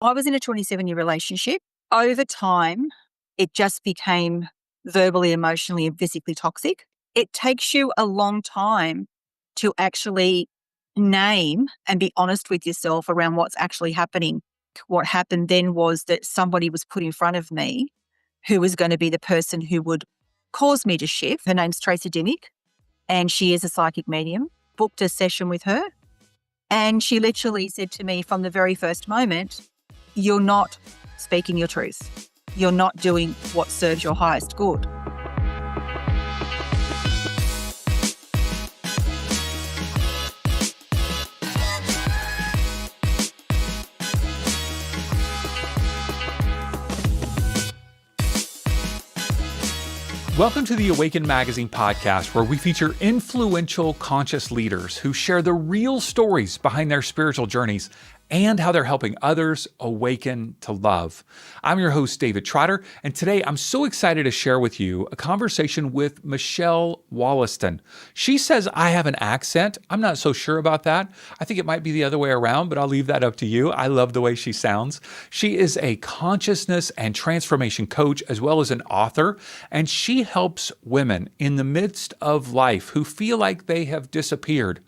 I was in a 27-year relationship. Over time, it just became verbally, emotionally, and physically toxic. It takes you a long time to actually name and be honest with yourself around what's actually happening. What happened then was that somebody was put in front of me who was going to be the person who would cause me to shift. Her name's Tracy Dimmick, and she is a psychic medium. Booked a session with her, and she literally said to me from the very first moment, "You're not speaking your truth. You're not doing what serves your highest good." Welcome to the Awaken Magazine podcast, where we feature influential conscious leaders who share the real stories behind their spiritual journeys and how they're helping others awaken to love. I'm your host, David Trotter, and today I'm so excited to share with you a conversation with Michelle Wollaston. She says I have an accent. I'm not so sure about that. I think it might be the other way around, but I'll leave that up to you. I love the way she sounds. She is a consciousness and transformation coach as well as an author, and she helps women in the midst of life who feel like they have disappeared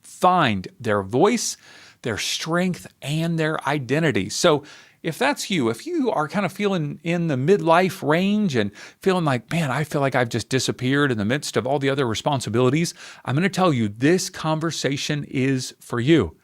find their voice, their strength, and their identity. So if that's you, if you are kind of feeling in the midlife range and feeling like, man, I feel like I've just disappeared in the midst of all the other responsibilities, I'm going to tell you this conversation is for you.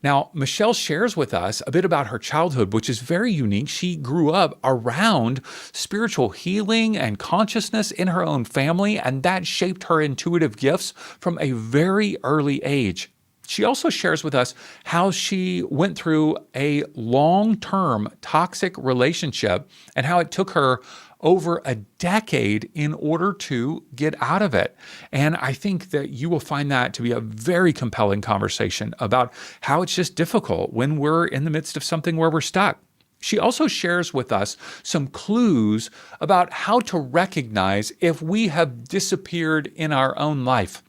Now, Michelle shares with us a bit about her childhood, which is very unique. She grew up around spiritual healing and consciousness in her own family, and that shaped her intuitive gifts from a very early age. She also shares with us how she went through a long-term toxic relationship and how it took her over a decade in order to get out of it. And I think that you will find that to be a very compelling conversation about how it's just difficult when we're in the midst of something where we're stuck. She also shares with us some clues about how to recognize if we have disappeared in our own life.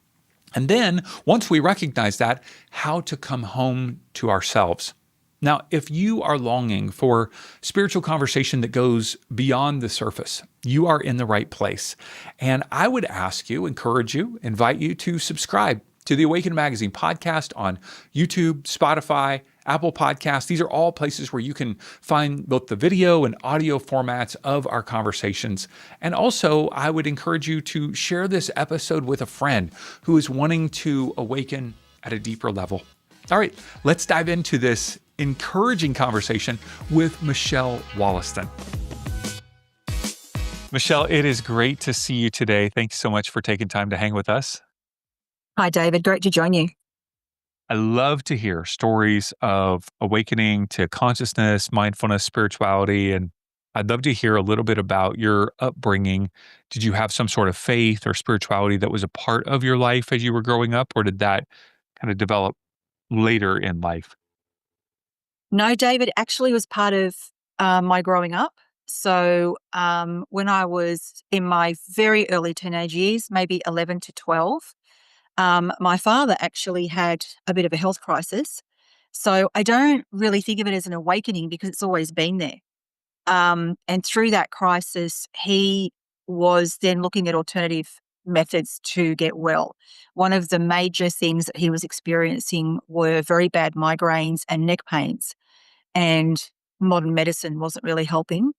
And then, once we recognize that, how to come home to ourselves. Now, if you are longing for spiritual conversation that goes beyond the surface, you are in the right place. And I would ask you, encourage you, invite you to subscribe to the Awaken Magazine podcast on YouTube, Spotify, Apple Podcasts. These are all places where you can find both the video and audio formats of our conversations. And also, I would encourage you to share this episode with a friend who is wanting to awaken at a deeper level. All right, let's dive into this encouraging conversation with Michelle Wollaston. Michelle, it is great to see you today. Thanks so much for taking time to hang with us. Hi, David. Great to join you. I love to hear stories of awakening to consciousness, mindfulness, spirituality, and I'd love to hear a little bit about your upbringing. Did you have some sort of faith or spirituality that was a part of your life as you were growing up, or did that kind of develop later in life? No, David, actually was part of my growing up. So when I was in my very early teenage years, maybe 11 to 12, my father actually had a bit of a health crisis. So I don't really think of it as an awakening because it's always been there. And through that crisis, he was then looking at alternative methods to get well. One of the major things that he was experiencing were very bad migraines and neck pains, and modern medicine wasn't really helping.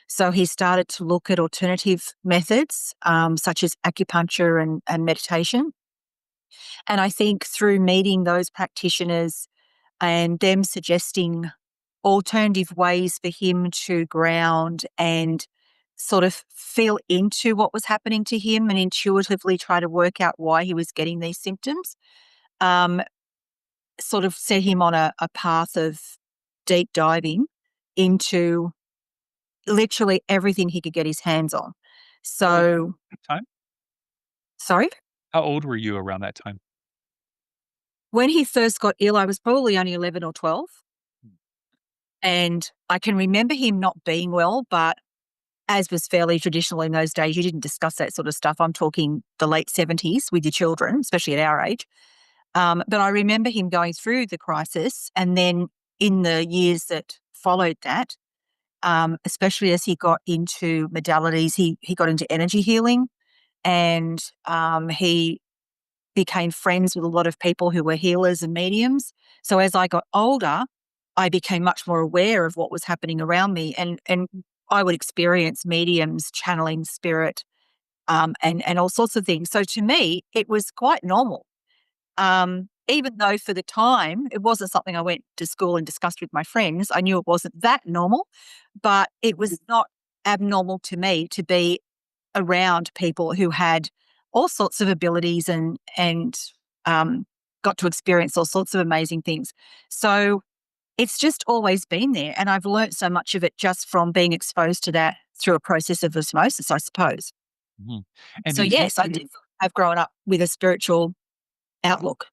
So he started to look at alternative methods, such as acupuncture and meditation. And I think through meeting those practitioners and them suggesting alternative ways for him to ground and sort of feel into what was happening to him and intuitively try to work out why he was getting these symptoms, um, sort of set him on a path of deep diving into literally everything he could get his hands on. So, Time? sorry? How old were you around that time? When he first got ill, I was probably only 11 or 12. And I can remember him not being well, but as was fairly traditional in those days, you didn't discuss that sort of stuff. I'm talking the late 70s with your children, especially at our age. But I remember him going through the crisis, and then in the years that followed that, especially as he got into modalities. He got into energy healing, and he became friends with a lot of people who were healers and mediums. So as I got older, I became much more aware of what was happening around me, and I would experience mediums channeling spirit, and all sorts of things. So to me, it was quite normal. Even though for the time it wasn't something I went to school and discussed with my friends, I knew it wasn't that normal, but it was not abnormal to me to be around people who had all sorts of abilities and um, got to experience all sorts of amazing things. So it's just always been there, and I've learnt so much of it just from being exposed to that through a process of osmosis, I suppose. Mhm. And So did you yes, I did have grown up with a spiritual outlook.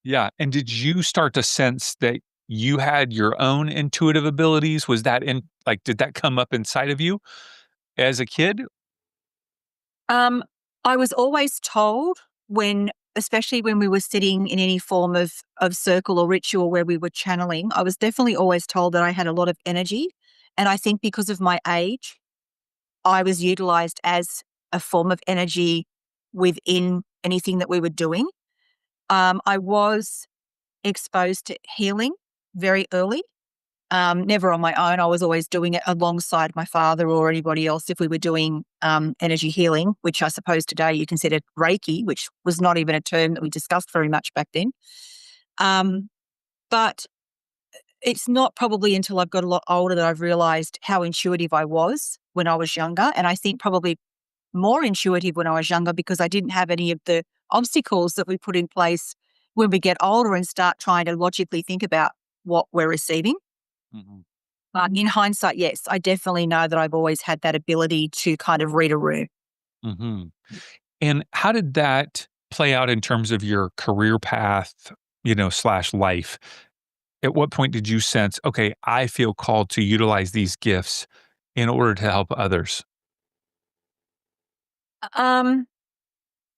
Yeah, and did you start to sense that you had your own intuitive abilities? Was that in like, did that come up inside of you as a kid? Um, I was always told when, especially when we were sitting in any form of circle or ritual where we were channeling, I was definitely always told that I had a lot of energy. And I think because of my age, I was utilized as a form of energy within anything that we were doing. I was exposed to healing very early. Never on my own. I was always doing it alongside my father or anybody else if we were doing energy healing, which I suppose today you consider Reiki, which was not even a term that we discussed very much back then. Um, but it's not probably until I've got a lot older that I've realized how intuitive I was when I was younger. And I think probably more intuitive when I was younger because I didn't have any of the obstacles that we put in place when we get older and start trying to logically think about what we're receiving. Mhm, But in hindsight, yes, I definitely know that I've always had that ability to kind of read a room. mhm. And how did that play out in terms of your career path, slash life? At what point did you sense, okay, I feel called to utilize these gifts in order to help others? Um,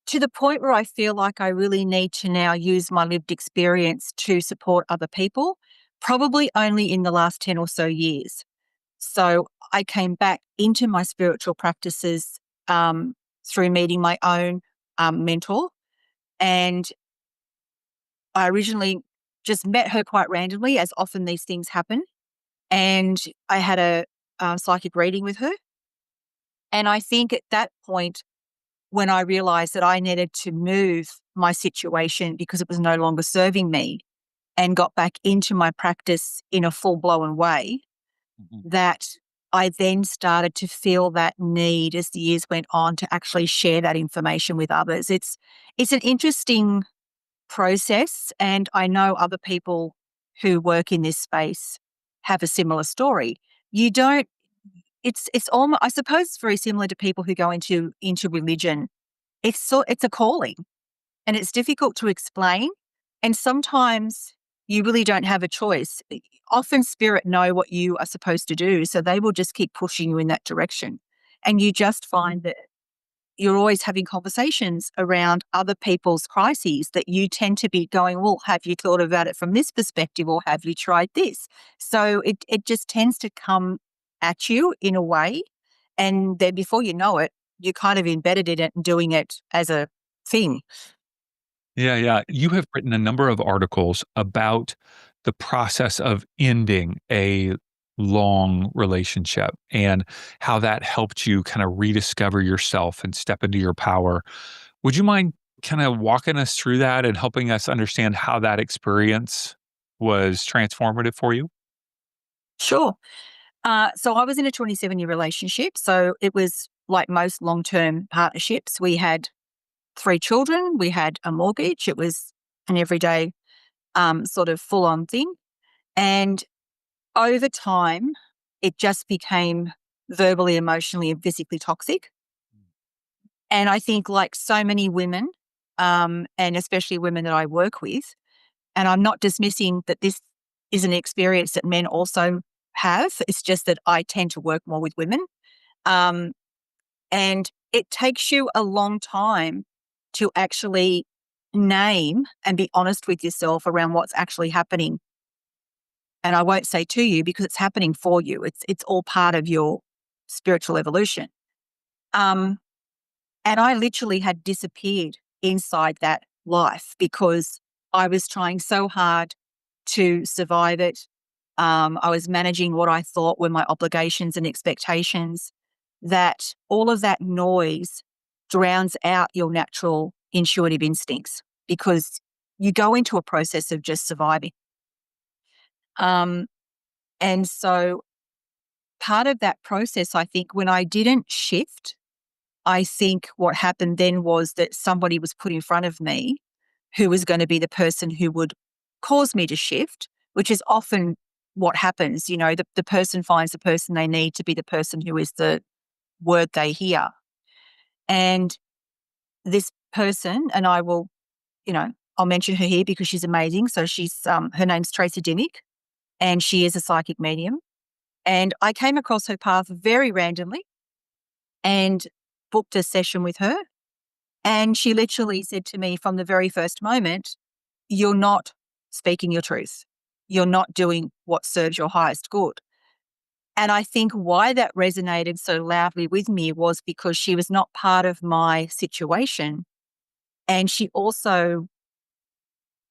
to the point where I feel like I really need to now use my lived experience to support other people, probably only in the last 10 or so years. So I came back into my spiritual practices through meeting my own mentor. And I originally just met her quite randomly, as often these things happen. And I had a psychic reading with her. And I think at that point, when I realized that I needed to move my situation because it was no longer serving me and got back into my practice in a full blown way, Mhm, that I then started to feel that need as the years went on to actually share that information with others. It's an interesting process, and I know other people who work in this space have a similar story. You don't it's almost, I suppose it's very similar to people who go into religion. It's a calling, and it's difficult to explain, and sometimes you really don't have a choice. Often spirit know what you are supposed to do, so they will just keep pushing you in that direction. And you just find that you're always having conversations around other people's crises that you tend to be going, well, have you thought about it from this perspective or have you tried this? So it just tends to come at you in a way. And then before you know it, you're kind of embedded in it and doing it as a thing. Yeah, yeah. You have written a number of articles about the process of ending a long relationship and how that helped you kind of rediscover yourself and step into your power. Would you mind kind of walking us through that and helping us understand how that experience was transformative for you? Sure. So I was in a 27-year relationship. So it was like most long term partnerships. We had three children, we had a mortgage. It was an everyday sort of full on thing. And over time, it just became verbally, emotionally, and physically toxic. And I think, like so many women, and especially women that I work with, and I'm not dismissing that this is an experience that men also have. It's just that I tend to work more with women. Um, and it takes you a long time to actually name and be honest with yourself around what's actually happening And I won't say to you because it's happening for you. It's all part of your spiritual evolution. And I literally had disappeared inside that life because I was trying so hard to survive it. I was managing what I thought were my obligations and expectations, that all of that noise drowns out your natural intuitive instincts because you go into a process of just surviving. Um, and so part of that process, I think, when I didn't shift, I think what happened then was that somebody was put in front of me who was going to be the person who would cause me to shift, which is often what happens. You know, the person finds the person they need to be the person who is the word they hear. And this person, and I will, I'll mention her here because she's amazing. So her name's Tracy Dimmick, and she is a psychic medium. And I came across her path very randomly and booked a session with her. And she literally said to me from the very first moment, "You're not speaking your truth. You're not doing what serves your highest good." And I think why that resonated so loudly with me was because she was not part of my situation. And she also,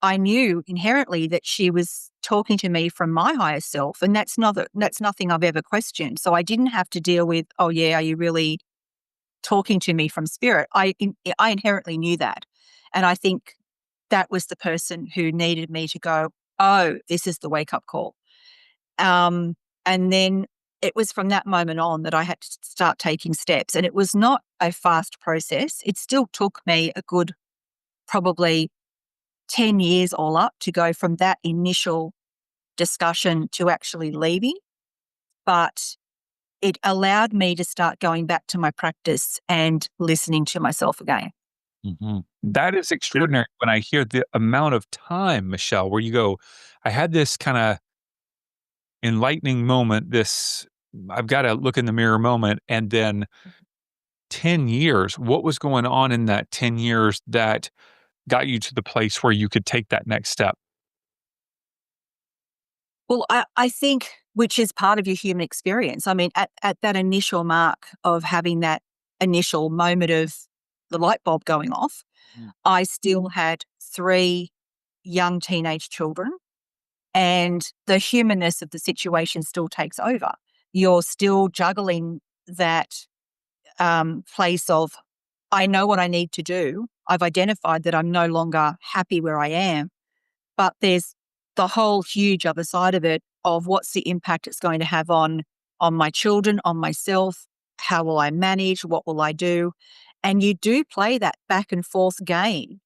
I knew inherently that she was talking to me from my higher self. And that's nothing I've ever questioned. So I didn't have to deal with, oh yeah, are you really talking to me from spirit? I inherently knew that. And I think that was the person who needed me to go, oh, this is the wake up call. And then it was from that moment on that I had to start taking steps. And it was not a fast process. It still took me a good, probably 10 years all up to go from that initial discussion to actually leaving. But it allowed me to start going back to my practice and listening to myself again. That is extraordinary when I hear the amount of time, Michelle, where you go, I had this kind of enlightening moment, this I've got to look in the mirror moment, and then 10 years. What was going on in that 10 years that got you to the place where you could take that next step? Well, I think, which is part of your human experience. I mean, at that initial mark of having that initial moment of the light bulb going off, I still had 3 young teenage children, and the humanness of the situation still takes over. You're still juggling that place of, I know what I need to do. I've identified that I'm no longer happy where I am, but there's the whole huge other side of it of what's the impact it's going to have on my children, on myself. How will I manage? What will I do? And you do play that back and forth game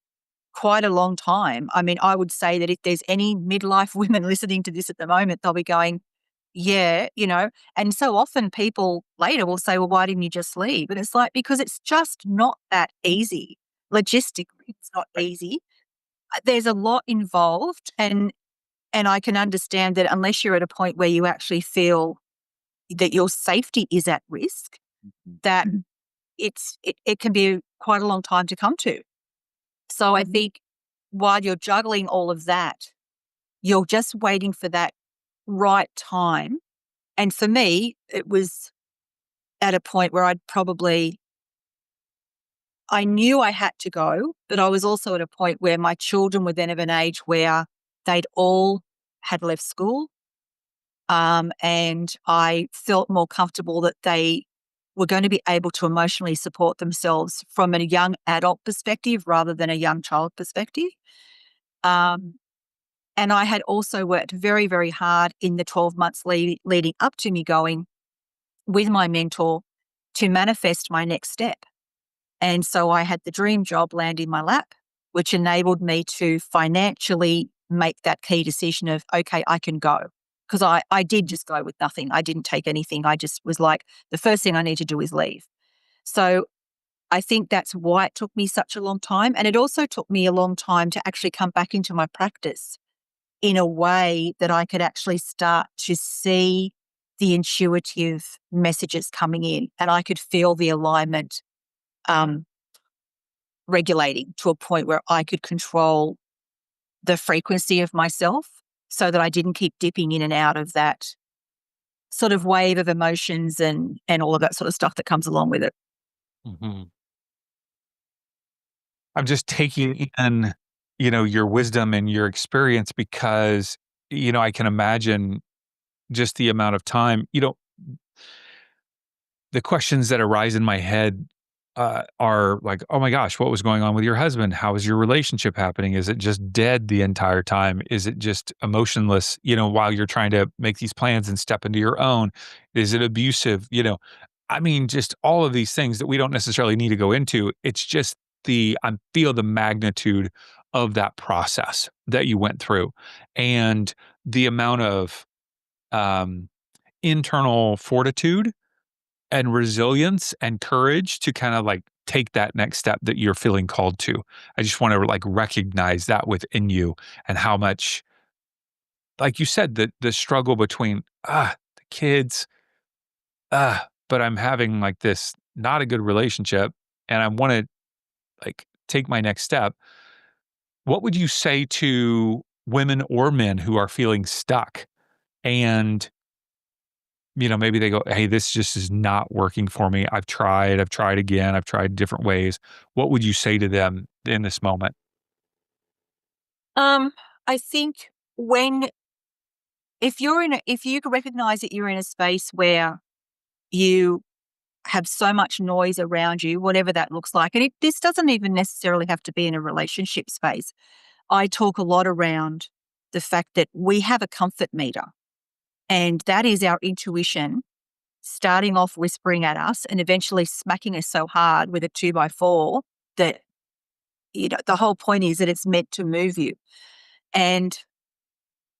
quite a long time. I mean, I would say that if there's any midlife women listening to this at the moment, they'll be going, yeah, and so often people later will say, well, why didn't you just leave? And it's like, because it's just not that easy. Logistically, it's not easy. There's a lot involved, and I can understand that unless you're at a point where you actually feel that your safety is at risk, that it can be quite a long time to come to. So I think while you're juggling all of that, you're just waiting for that right time. And for me, it was at a point where I knew I had to go, but I was also at a point where my children were then of an age where they'd all had left school. And I felt more comfortable that they were going to be able to emotionally support themselves from a young adult perspective rather than a young child perspective. Um, and I had also worked very, very hard in the 12 months leading up to me going with my mentor to manifest my next step. And so I had the dream job land in my lap, which enabled me to financially make that key decision of, okay, I can go. Because I did just go with nothing. I didn't take anything. I just was like, the first thing I need to do is leave. So I think that's why it took me such a long time. And it also took me a long time to actually come back into my practice in a way that I could actually start to see the intuitive messages coming in, and I could feel the alignment regulating to a point where I could control the frequency of myself so that I didn't keep dipping in and out of that sort of wave of emotions and all of that sort of stuff that comes along with it. Mhm. I'm just taking in, your wisdom and your experience because, I can imagine just the amount of time, the questions that arise in my head are like, oh my gosh, what was going on with your husband? How is your relationship happening? Is it just dead the entire time? Is it just emotionless, while you're trying to make these plans and step into your own? Is it abusive? I mean, just all of these things that we don't necessarily need to go into. It's just I feel the magnitude of that process that you went through and the amount of um, internal fortitude and resilience and courage to kind of like take that next step that you're feeling called to. I just want to like recognize that within you and how much, like you said, the struggle between the kids, but I'm having like this not a good relationship and I want to like take my next step. What would you say to women or men who are feeling stuck and maybe they go, "Hey, this just is not working for me. I've tried again, I've tried different ways." What would you say to them in this moment? Um, I think when if you can recognize that you're in a space where you have so much noise around you, whatever that looks like, and this doesn't even necessarily have to be in a relationship space. I talk a lot around the fact that we have a comfort meter, and that is our intuition starting off whispering at us and eventually smacking us so hard with a 2x4 that the whole point is that it's meant to move you. And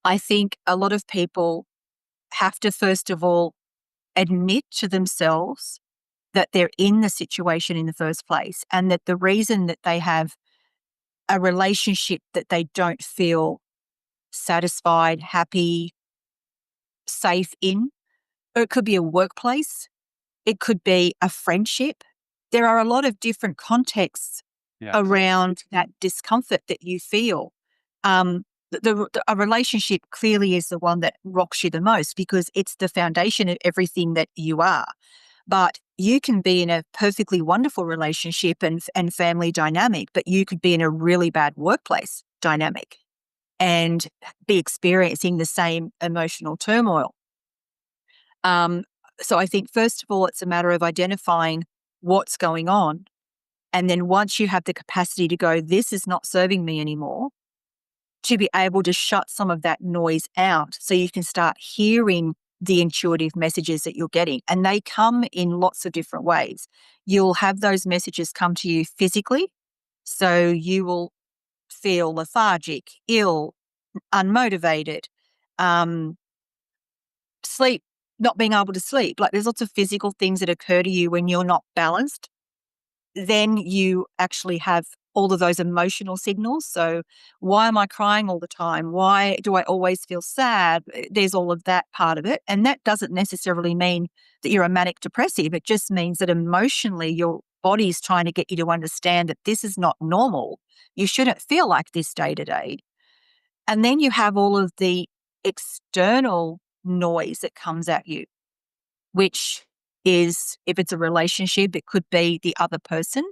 I think a lot of people have to first of all admit to themselves that they're in the situation in the first place, and that the reason that they have a relationship that they don't feel satisfied, happy, safe in, or it could be a workplace, it could be a friendship. There are a lot of different contexts Yeah. around that discomfort that you feel. A relationship clearly is the one that rocks you the most because it's the foundation of everything that you are. But you can be in a perfectly wonderful relationship and family dynamic, but you could be in a really bad workplace dynamic and be experiencing the same emotional turmoil. Um, so I think, first of all, it's a matter of identifying what's going on. And then once you have the capacity to go, this is not serving me anymore, to be able to shut some of that noise out so you can start hearing the intuitive messages that you're getting. And they come in lots of different ways. You'll have those messages come to you physically. So you will feel lethargic, ill, unmotivated, um, sleep, not being able to sleep. Like there's lots of physical things that occur to you when you're not balanced. Then you actually have all of those emotional signals. So, why am I crying all the time? Why do I always feel sad? There's all of that part of it. And that doesn't necessarily mean that you're a manic depressive. It just means that emotionally, your body's trying to get you to understand that this is not normal. You shouldn't feel like this day to day. And then you have all of the external noise that comes at you, which is if it's a relationship, it could be the other person,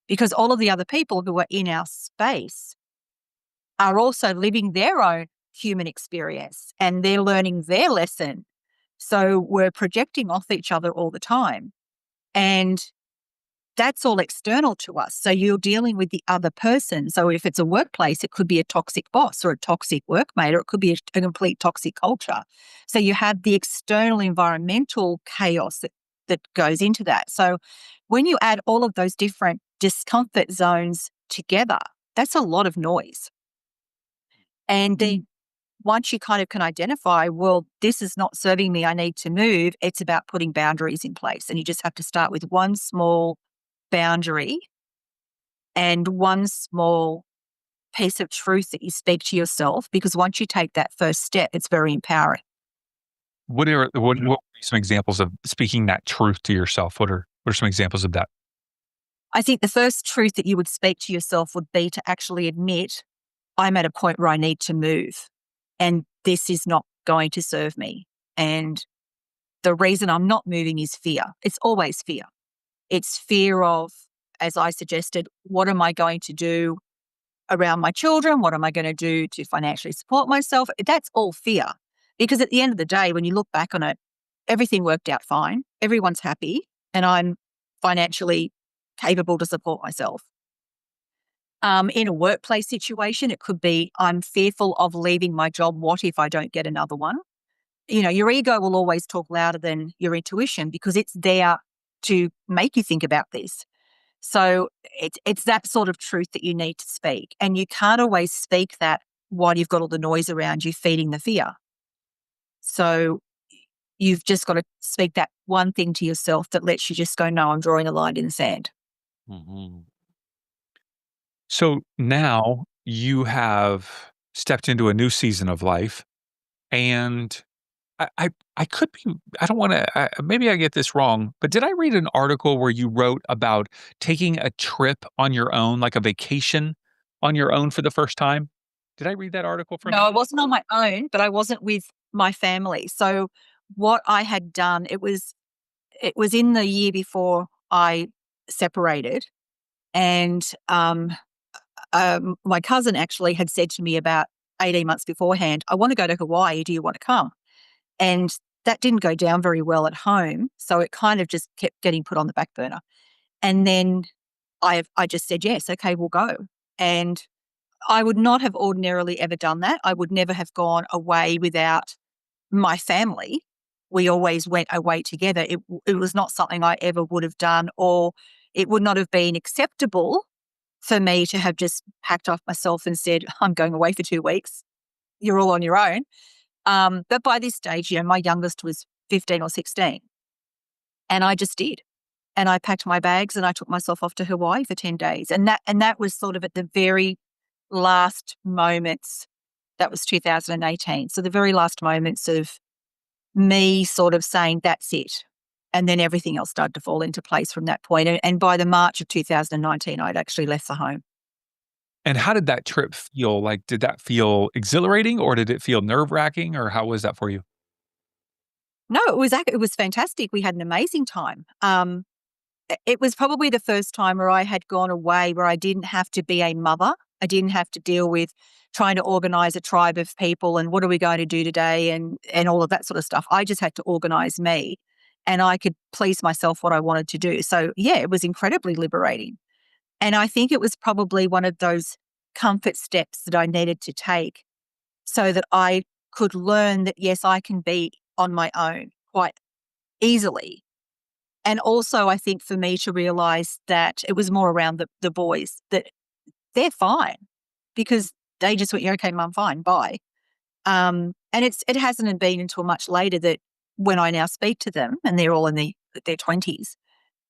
because all of the other people who are in our space are also living their own human experience and they're learning their lesson. So we're projecting off each other all the time. And that's all external to us. So you're dealing with the other person. So if it's a workplace, it could be a toxic boss or a toxic workmate, or it could be a complete toxic culture. So you have the external environmental chaos that goes into that. So when you add all of those different discomfort zones together, that's a lot of noise. And then once you kind of can identify, well, this is not serving me, I need to move, it's about putting boundaries in place. And you just have to start with one small boundary and one small piece of truth that you speak to yourself, because once you take that first step, it's very empowering. What are some examples of speaking that truth to yourself? What are some examples of that? I think the first truth that you would speak to yourself would be to actually admit, I'm at a point where I need to move. and this is not going to serve me. And the reason I'm not moving is fear. It's always fear. It's fear of, as I suggested, what am I going to do around my children? What am I going to do to financially support myself? That's all fear. Because at the end of the day, when you look back on it, everything worked out fine. Everyone's happy, and I'm financially capable to support myself. In a workplace situation, it could be I'm fearful of leaving my job. What if I don't get another one? Your ego will always talk louder than your intuition because it's there to make you think about this. So it's that sort of truth that you need to speak. And you can't always speak that while you've got all the noise around you feeding the fear. So you've just got to speak that one thing to yourself that lets you just go, no, I'm drawing a line in the sand. Mm-hmm. So now you have stepped into a new season of life, and I could be, I don't want to, maybe I get this wrong, but did I read an article where you wrote about taking a trip on your own, like a vacation on your own for the first time? Did I read that article from No, you? I wasn't on my own, but I wasn't with my family. So what I had done, it was in the year before I separated, and my cousin actually had said to me about 18 months beforehand, I want to go to Hawaii. Do you want to come? And that didn't go down very well at home. So it kind of just kept getting put on the back burner. And then I just said, yes, okay, we'll go. And I would not have ordinarily ever done that. I would never have gone away without my family. We always went away together. It was not something I ever would have done, or it would not have been acceptable for me to have just packed off myself and said, I'm going away for 2 weeks. You're all on your own. But by this stage, my youngest was 15 or 16, and I just did. And I packed my bags and I took myself off to Hawaii for 10 days. And that was sort of at the very last moments. That was 2018. So the very last moments of me sort of saying, that's it. And then everything else started to fall into place from that point. And by the March of 2019, I'd actually left the home. And how did that trip feel? Like, did that feel exhilarating or did it feel nerve wracking, or how was that for you? No, it was fantastic. We had an amazing time. It was probably the first time where I had gone away where I didn't have to be a mother. I didn't have to deal with trying to organize a tribe of people and what are we going to do today and all of that sort of stuff. I just had to organize me, and I could please myself what I wanted to do. So yeah, it was incredibly liberating. And I think it was probably one of those comfort steps that I needed to take so that I could learn that, yes, I can be on my own quite easily. And also, I think for me to realize that it was more around the boys, that they're fine because they just went, yeah, okay, mum, fine, bye. And it hasn't been until much later that when I now speak to them, and they're all in their 20s,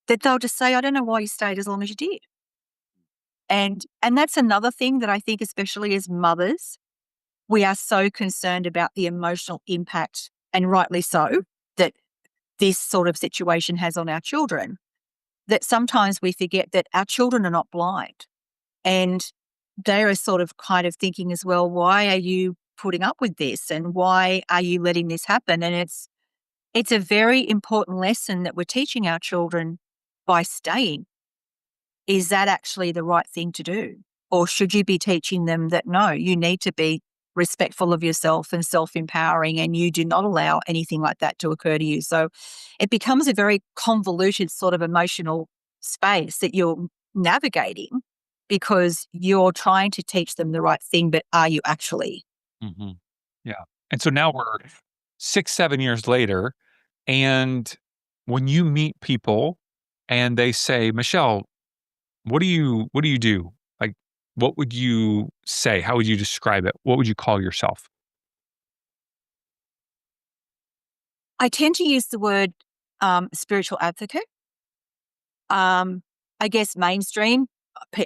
that they'll just say, I don't know why you stayed as long as you did. And that's another thing that I think, especially as mothers, we are so concerned about the emotional impact, and rightly so, that this sort of situation has on our children, that sometimes we forget that our children are not blind. And they are sort of kind of thinking as well, why are you putting up with this? And why are you letting this happen? And it's a very important lesson that we're teaching our children by staying. Is that actually the right thing to do? Or should you be teaching them that, no, you need to be respectful of yourself and self-empowering, and you do not allow anything like that to occur to you? So it becomes a very convoluted sort of emotional space that you're navigating because you're trying to teach them the right thing, but are you actually? Mhm. Yeah. And so now we're 6, 7 years later, and when you meet people and they say, "Michelle, what do you do?" Like, what would you say? How would you describe it? What would you call yourself? I tend to use the word spiritual advocate. Um, I guess mainstream,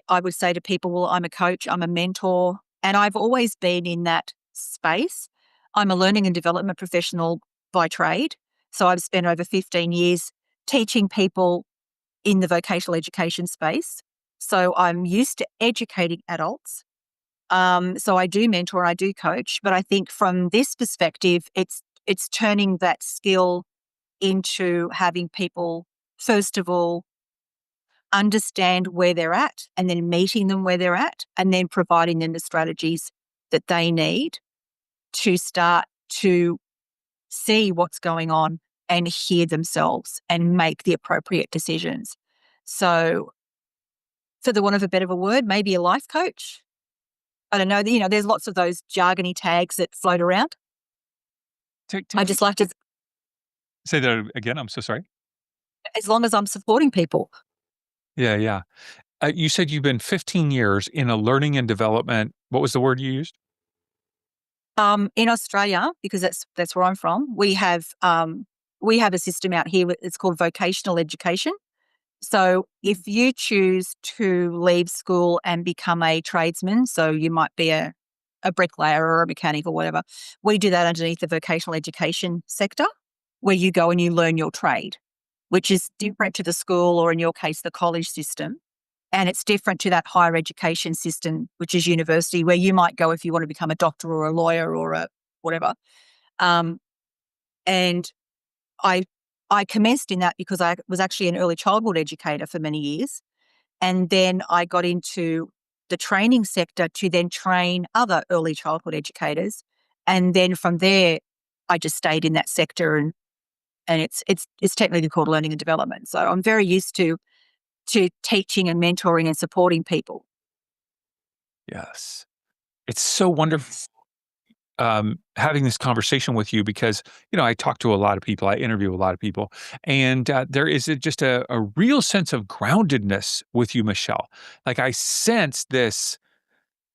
I would say to people, well, I'm a coach, I'm a mentor, and I've always been in that space. I'm a learning and development professional by trade. So I've spent over 15 years teaching people in the vocational education space. So I'm used to educating adults. So I do mentor, I do coach, but I think from this perspective, it's turning that skill into having people, first of all, understand where they're at and then meeting them where they're at and then providing them the strategies that they need to start to see what's going on and hear themselves and make the appropriate decisions. So, for the want of a better word, maybe a life coach. I don't know, there's lots of those jargony tags that float around. I just like to, Say that again. I'm so sorry. as long as I'm supporting people. Yeah, yeah. You said you've been 15 years in a learning and development. What was the word you used? In Australia, because that's where I'm from, we have a system out here. It's called vocational education. So if you choose to leave school and become a tradesman, so you might be a bricklayer or a mechanic or whatever, we do that underneath the vocational education sector, where you go and you learn your trade, which is different to the school or in your case the college system. And it's different to that higher education system, which is university, where you might go if you want to become a doctor or a lawyer or a whatever. Um, and I I commenced in that because I was actually an early childhood educator for many years. And then I got into the training sector to then train other early childhood educators. And then from there, I just stayed in that sector and it's technically called learning and development. So I'm very used to teaching and mentoring and supporting people. Yes. It's so wonderful having this conversation with you because, I talk to a lot of people, I interview a lot of people, and there is just a real sense of groundedness with you, Michelle. Like I sense this,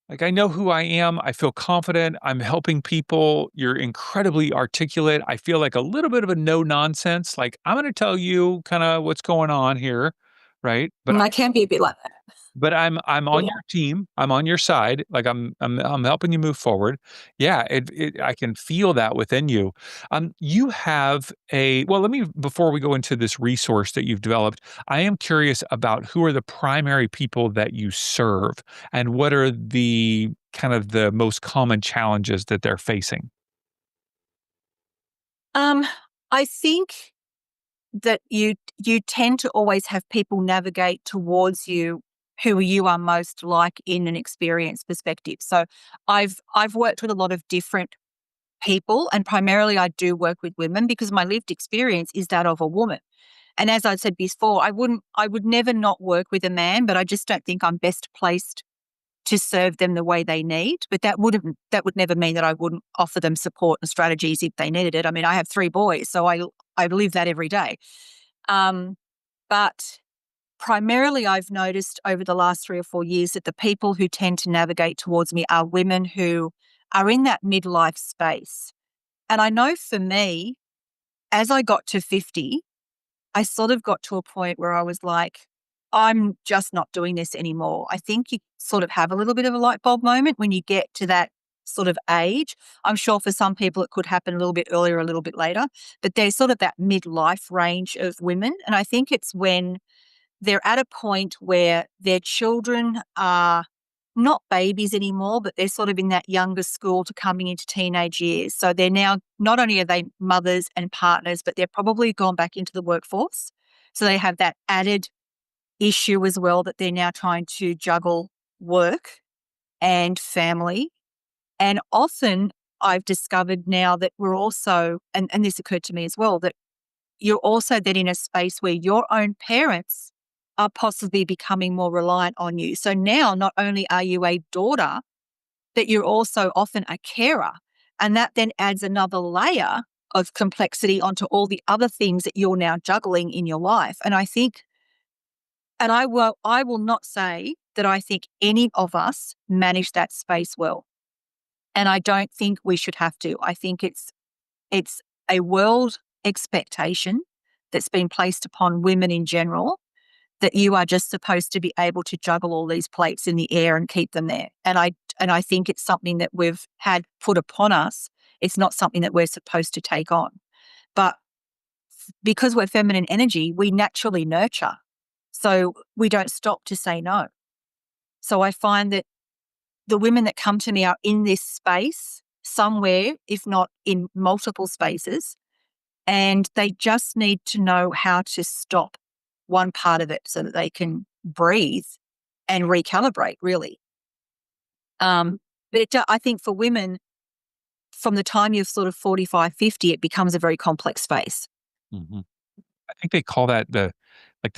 like I know who I am, I feel confident, I'm helping people, you're incredibly articulate. I feel like a little bit of a no nonsense, like I'm going to tell you kind of what's going on here, right? But And I can be a bit like that. I'm on Yeah. your team. I'm on your side. Like I'm helping you move forward. Yeah, I can feel that within you. You have well, let me before we go into this resource that you've developed, I am curious about who are the primary people that you serve and what are the kind of the most common challenges that they're facing. Um, I think that you tend to always have people navigate towards you who you are most like in an experience perspective. So I've worked with a lot of different people and primarily I do work with women because my lived experience is that of a woman. And as I said before, I would never not work with a man, but I just don't think I'm best placed to serve them the way they need. But that would never mean that I wouldn't offer them support and strategies if they needed it. I mean, I have 3 boys, so I live that every day. Um, but primarily, I've noticed over the last 3 or 4 years that the people who tend to navigate towards me are women who are in that midlife space. And I know for me, as I got to 50, I sort of got to a point where I was like, I'm just not doing this anymore. I think you sort of have a little bit of a light bulb moment when you get to that sort of age. I'm sure for some people it could happen a little bit earlier, a little bit later, but there's sort of that midlife range of women. And I think it's when they're at a point where their children are not babies anymore, but they're sort of in that younger school to coming into teenage years. So they're now, not only are they mothers and partners, but they're probably gone back into the workforce. So they have that added issue as well that they're now trying to juggle work and family. And often I've discovered now that we're also, and this occurred to me as well, that you're also then in a space where your own parents are possibly becoming more reliant on you. So now not only are you a daughter, but you're also often a carer. And that then adds another layer of complexity onto all the other things that you're now juggling in your life. And I think, and I will not say that I think any of us manage that space well. And I don't think we should have to. I think it's a world expectation that's been placed upon women in general that you are just supposed to be able to juggle all these plates in the air and keep them there. And I think it's something that we've had put upon us. It's not something that we're supposed to take on. But because we're feminine energy, we naturally nurture. So we don't stop to say no. So I find that the women that come to me are in this space somewhere, if not in multiple spaces, and they just need to know how to stop one part of it so that they can breathe and recalibrate, really. But I think for women, from the time you're sort of 45, 50, it becomes a very complex space. Mhm. I think they call that the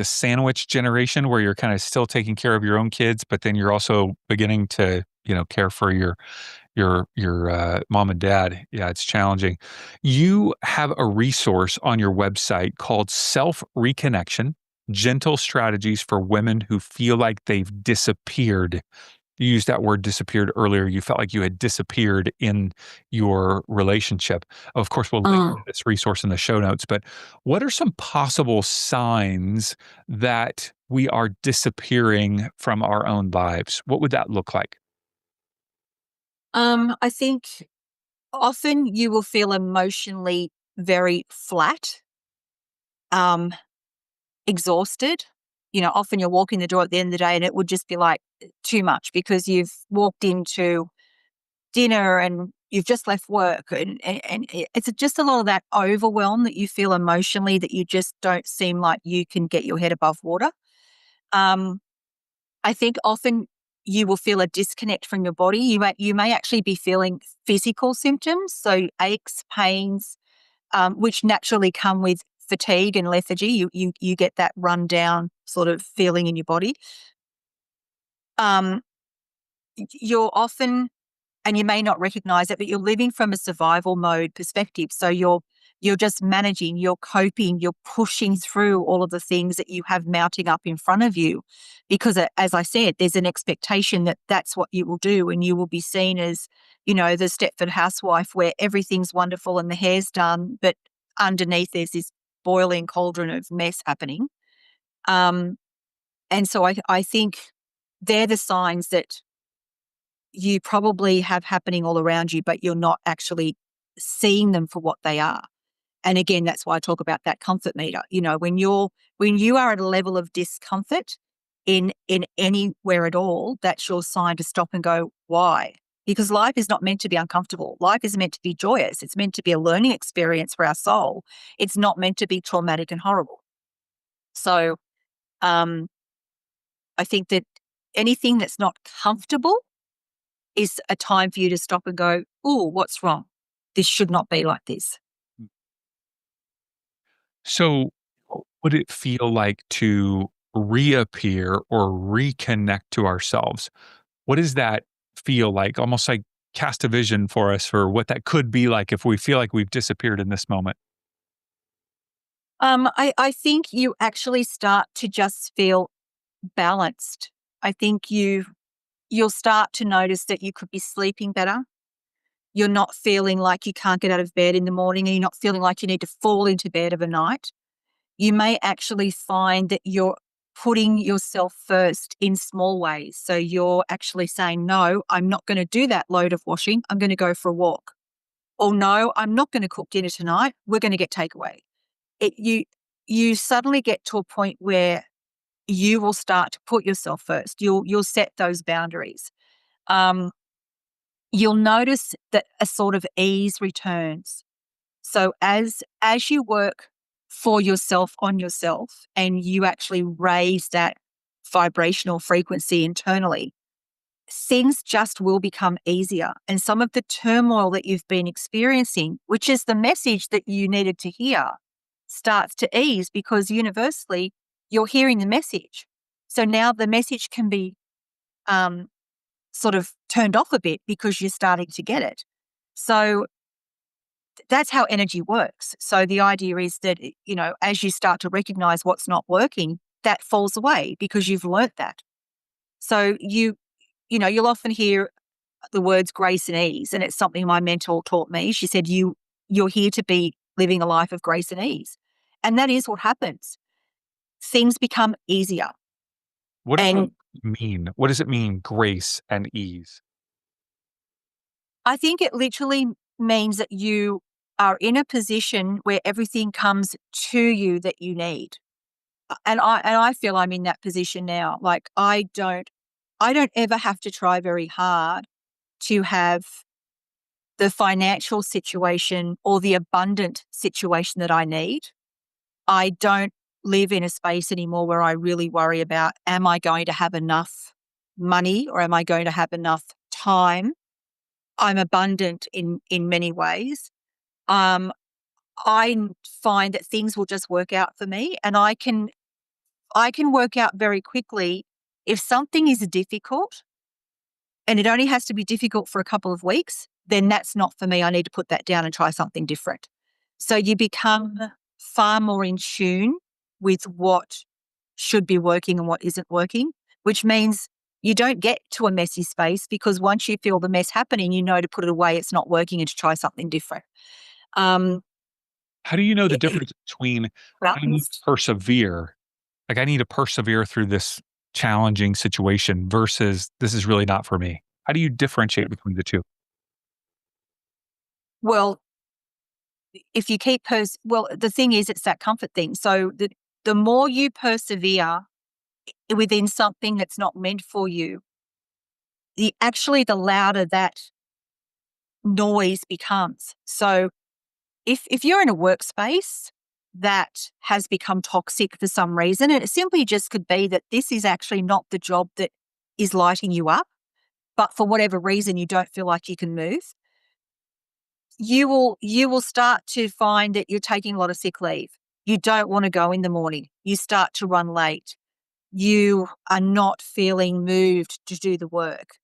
sandwich generation where you're kinda still taking care of your own kids, but then you're also beginning to, care for your mom and dad. Yeah, it's challenging. You have a resource on your website called Self Reconnection: Gentle Strategies for Women Who Feel Like They've Disappeared. You used that word disappeared earlier. You felt like you had disappeared in your relationship. Of course, we'll link to this resource in the show notes, but what are some possible signs that we are disappearing from our own lives? What would that look like? I think often you will feel emotionally very flat, um, exhausted. Often you're walking the door at the end of the day and it would just be like too much because you've walked into dinner and you've just left work and it's just a lot of that overwhelm that you feel emotionally that you just don't seem like you can get your head above water. Um, I think often you will feel a disconnect from your body. You may actually be feeling physical symptoms, so aches, pains, which naturally come with fatigue and lethargy. You get that run down sort of feeling in your body. Um, you're often, and you may not recognize it, but you're living from a survival mode perspective. So you're just managing, you're coping, you're pushing through all of the things that you have mounting up in front of you, because as I said, there's an expectation that that's what you will do, and you will be seen as, the Stepford housewife where everything's wonderful and the hair's done, but underneath there's this boiling cauldron of mess happening. Um, and so I think they're the signs that you probably have happening all around you, but you're not actually seeing them for what they are. And again, that's why I talk about that comfort meter. When you are at a level of discomfort in anywhere at all, that's your sign to stop and go, why? Because life is not meant to be uncomfortable. Life is meant to be joyous. It's meant to be a learning experience for our soul. It's not meant to be traumatic and horrible. So um, I think that anything that's not comfortable is a time for you to stop and go, "Oh, what's wrong? This should not be like this." So, what would it feel like to reappear or reconnect to ourselves? What does that feel like? Almost like cast a vision for us for what that could be like if we feel like we've disappeared in this moment. I think you actually start to just feel balanced. I think you'll start to notice that you could be sleeping better. You're not feeling like you can't get out of bed in the morning, and you're not feeling like you need to fall into bed of a night. You may actually find that you're putting yourself first in small ways. So you're actually saying, no, I'm not going to do that load of washing. I'm going to go for a walk. Or no, I'm not going to cook dinner tonight. We're going to get takeaway. It, you suddenly get to a point where you will start to put yourself first. You'll set those boundaries. Um, you'll notice that a sort of ease returns. So as you work for yourself on yourself and you actually raise that vibrational frequency internally, things just will become easier. And some of the turmoil that you've been experiencing, which is the message that you needed to hear, starts to ease because universally you're hearing the message. So now the message can be um, sort of turned off a bit because you're starting to get it. So that's how energy works. So the idea is that, as you start to recognize what's not working, that falls away because you've learnt that. So you'll often hear the words grace and ease, and it's something my mentor taught me. She said, you're here to be living a life of grace and ease. And that is what happens. Things become easier. What does that And mean? What does it mean, grace and ease? I think it literally means that you are in a position where everything comes to you that you need. And I feel I'm in that position now. Like I don't ever have to try very hard to have the financial situation or the abundant situation that I need. I don't live in a space anymore where I really worry about, am I going to have enough money or am I going to have enough time? I'm abundant in many ways. I find that things will just work out for me, and I can work out very quickly if something is difficult and it only has to be difficult for a couple of weeks, then that's not for me. I need to put that down and try something different. So you become far more in tune with what should be working and what isn't working, which means you don't get to a messy space, because once you feel the mess happening, you know to put it away, it's not working, and to try something different. Um, How do you know the it- difference between well, I need to persevere, like I need to persevere through this challenging situation versus this is really not for me? How do you differentiate between the two? well, if you keep well, the thing is, it's that comfort thing. So the more you persevere within something that's not meant for you, the louder that noise becomes. So if you're in a workspace that has become toxic for some reason, and it simply just could be that this is actually not the job that is lighting you up, but for whatever reason you don't feel like you can move, you will start to find that you're taking a lot of sick leave. You don't want to go in the morning. You start to run late. You are not feeling moved to do the work.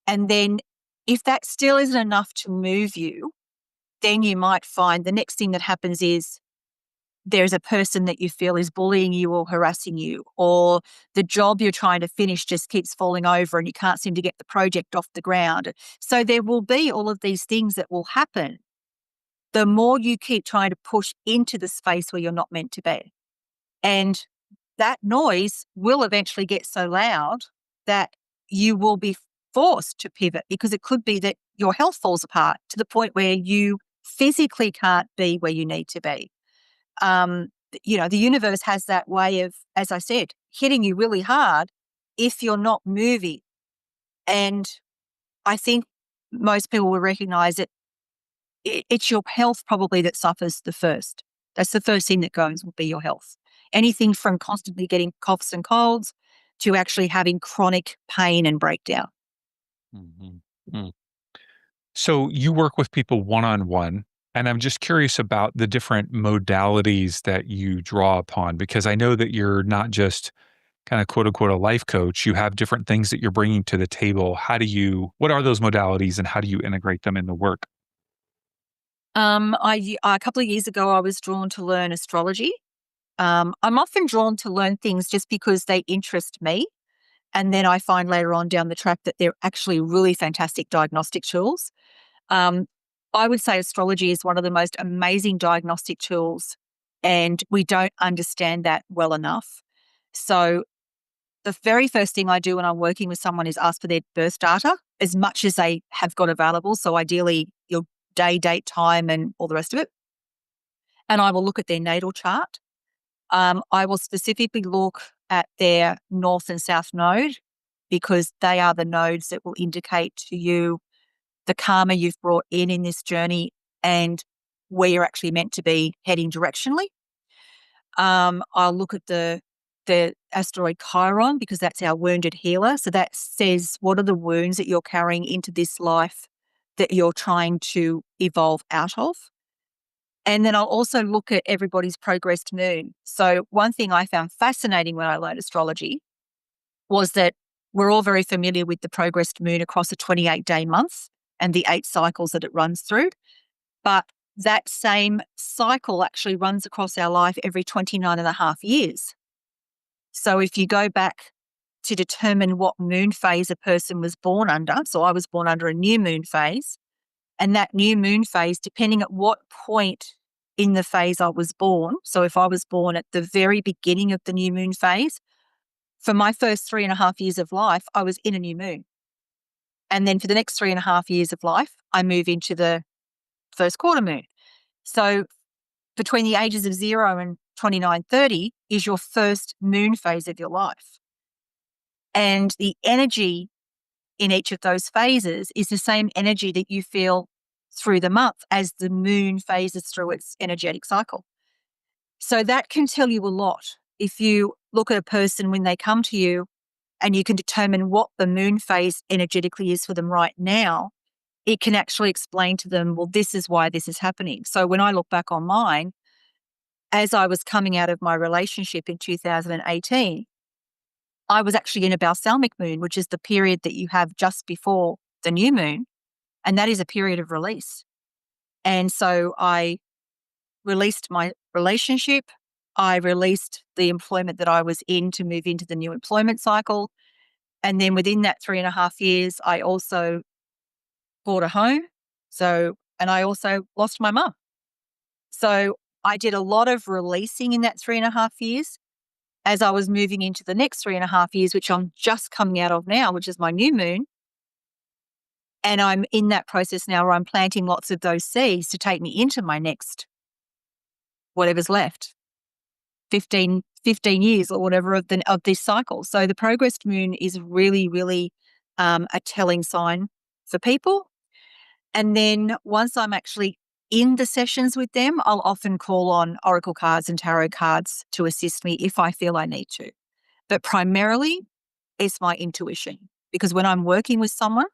And then if that still isn't enough to move you, then you might find the next thing that happens is there's a person that you feel is bullying you or harassing you, or the job you're trying to finish just keeps falling over and you can't seem to get the project off the ground. So there will be all of these things that will happen the more you keep trying to push into the space where you're not meant to be. And that noise will eventually get so loud that you will be forced to pivot, because it could be that your health falls apart to the point where you physically can't be where you need to be. The universe has that way of, as I said, hitting you really hard if you're not moving. And I think most people will recognize that it's your health probably that suffers the first. That's the first thing that goes, will be your health. Anything from constantly getting coughs and colds to actually having chronic pain and breakdown. Mhm. Mm. So you work with people one on one, and I'm just curious about the different modalities that you draw upon, because I know that you're not just kind of quote unquote a life coach. You have different things that you're bringing to the table. What are those modalities and how do you integrate them in the work? A couple of years ago, I was drawn to learn astrology. I'm often drawn to learn things just because they interest me. And then I find later on down the track that they're actually really fantastic diagnostic tools. Um, I would say astrology is one of the most amazing diagnostic tools, and we don't understand that well enough. So the very first thing I do when I'm working with someone is ask for their birth data as much as they have got available. So ideally your day, date, time, and all the rest of it. And I will look at their natal chart. I will specifically look at their north and south node, because they are the nodes that will indicate to you the karma you've brought in this journey and where you're actually meant to be heading directionally. I'll look at the asteroid Chiron, because that's our wounded healer. So that says, what are the wounds that you're carrying into this life that you're trying to evolve out of? And then I'll also look at everybody's progressed moon. So one thing I found fascinating when I learned astrology was that we're all very familiar with the progressed moon across a 28-day month and the 8 cycles that it runs through. But that same cycle actually runs across our life every 29 and a half years. So if you go back to determine what moon phase a person was born under, so I was born under a new moon phase, and that new moon phase, depending at what point in the phase I was born, so if I was born at the very beginning of the new moon phase, for my first 3.5 years of life, I was in a new moon. And then for the next 3.5 years of life, I move into the first quarter moon. So between the ages of 0 and 29, 30 is your first moon phase of your life. And the energy in each of those phases is the same energy that you feel through the month as the moon phases through its energetic cycle. So that can tell you a lot. If you look at a person when they come to you and you can determine what the moon phase energetically is for them right now, it can actually explain to them, well, this is why this is happening. So when I look back on mine, as I was coming out of my relationship in 2018, I was actually in a balsamic moon, which is the period that you have just before the new moon. And that is a period of release. And so I released my relationship. I released the employment that I was in to move into the new employment cycle. And then within that 3.5 years, I also bought a home. And I also lost my mum. So I did a lot of releasing in that 3.5 years as I was moving into the next 3.5 years, which I'm just coming out of now, which is my new moon. And I'm in that process now where I'm planting lots of those seeds to take me into my next, whatever's left, 15 years or whatever of this cycle. So the progressed moon is really, really a telling sign for people. And then once I'm actually in the sessions with them, I'll often call on oracle cards and tarot cards to assist me if I feel I need to. But primarily, it's my intuition, because when I'm working with someone,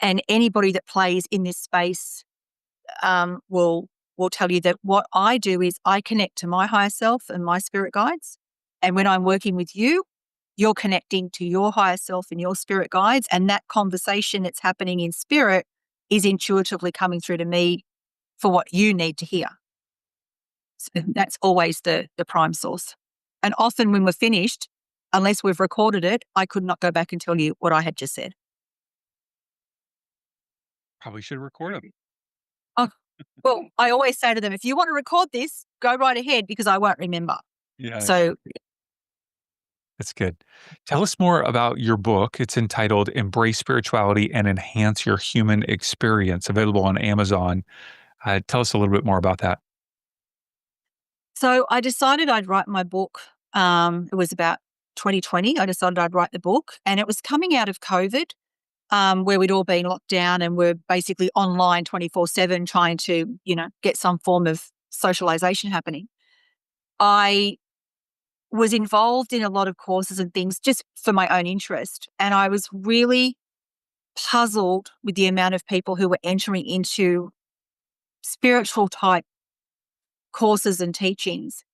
and anybody that plays in this space will tell you that what I do is I connect to my higher self and my spirit guides. And when I'm working with you, you're connecting to your higher self and your spirit guides. And that conversation that's happening in spirit is intuitively coming through to me for what you need to hear. So that's always the prime source. And often when we're finished, unless we've recorded it, I could not go back and tell you what I had just said. Probably should record them. Oh, well, I always say to them, if you want to record this, go right ahead because I won't remember. Yeah. So That's good. Tell us more about your book. It's entitled Embrace Spirituality and Enhance Your Human Experience, available on Amazon. Tell us a little bit more about that. So I decided I'd write my book. It was about 2020. I decided I'd write the book, and it was coming out of COVID, where we'd all been locked down and we're basically online 24/7 trying to, get some form of socialization happening. I was involved in a lot of courses and things just for my own interest. And I was really puzzled with the amount of people who were entering into spiritual type courses and teachings,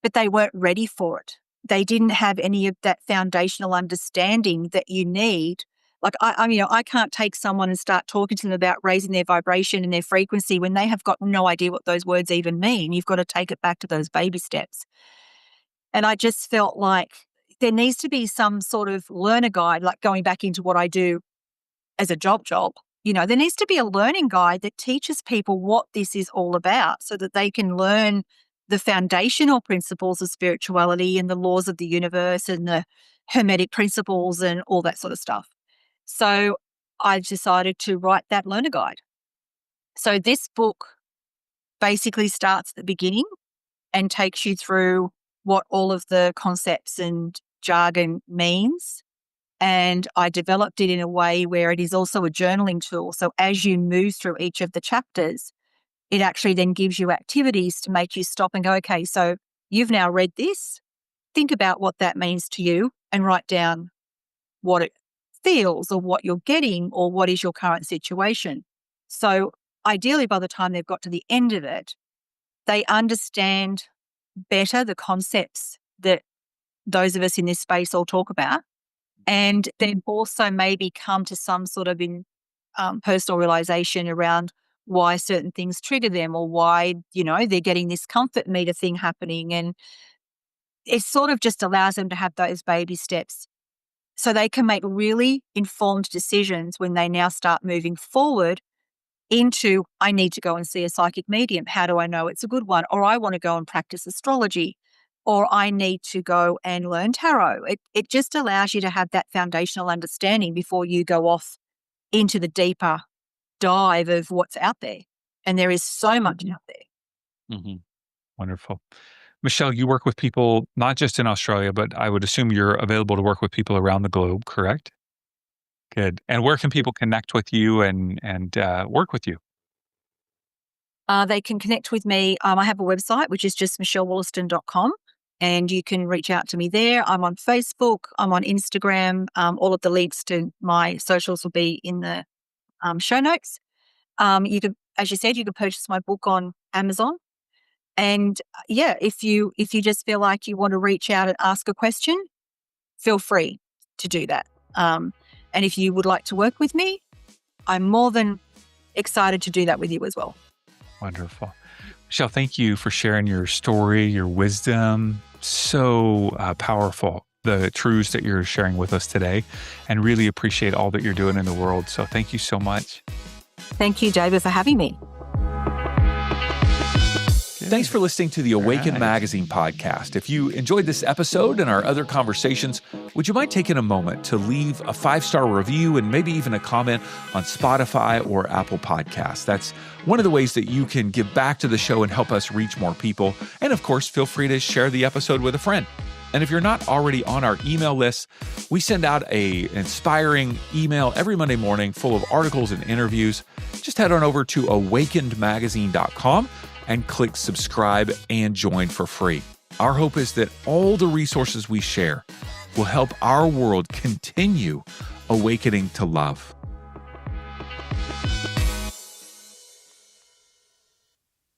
but they weren't ready for it. They didn't have any of that foundational understanding that you need. Like I can't take someone and start talking to them about raising their vibration and their frequency when they have got no idea what those words even mean. You've got to take it back to those baby steps. And I just felt like there needs to be some sort of learner guide, like going back into what I do as a job. There needs to be a learning guide that teaches people what this is all about so that they can learn the foundational principles of spirituality and the laws of the universe and the hermetic principles and all that sort of stuff. So I decided to write that learner guide. So this book basically starts at the beginning and takes you through what all of the concepts and jargon means. And I developed it in a way where it is also a journaling tool. So as you move through each of the chapters, it actually then gives you activities to make you stop and go, okay, so you've now read this. Think about what that means to you and write down what it feels or what you're getting or what is your current situation. So ideally, by the time they've got to the end of it, they understand better the concepts that those of us in this space all talk about. And then also maybe come to some sort of personal realization around why certain things trigger them or why, they're getting this comfort meter thing happening. And it sort of just allows them to have those baby steps so they can make really informed decisions when they now start moving forward into, I need to go and see a psychic medium. How do I know it's a good one? Or I want to go and practice astrology. Or I need to go and learn tarot. It just allows you to have that foundational understanding before you go off into the deeper dive of what's out there. And there is so much out there. Mm-hmm. Wonderful. Michelle, you work with people not just in Australia, but I would assume you're available to work with people around the globe, correct? Good. And where can people connect with you and work with you? They can connect with me. I have a website, which is just michellewollaston.com, and you can reach out to me there. I'm on Facebook. I'm on Instagram. All of the links to my socials will be in the show notes. You can, as you said, you can purchase my book on Amazon. And yeah, if you just feel like you want to reach out and ask a question, feel free to do that. And if you would like to work with me, I'm more than excited to do that with you as well. Wonderful. Michelle, thank you for sharing your story, your wisdom. So powerful, the truths that you're sharing with us today, and really appreciate all that you're doing in the world. So thank you so much. Thank you, David, for having me. Thanks for listening to the Awaken Magazine podcast. If you enjoyed this episode and our other conversations, would you mind taking a moment to leave a 5-star review and maybe even a comment on Spotify or Apple Podcasts? That's one of the ways that you can give back to the show and help us reach more people. And of course, feel free to share the episode with a friend. And if you're not already on our email list, we send out an inspiring email every Monday morning full of articles and interviews. Just head on over to awakenedmagazine.com and click subscribe and join for free. Our hope is that all the resources we share will help our world continue awakening to love.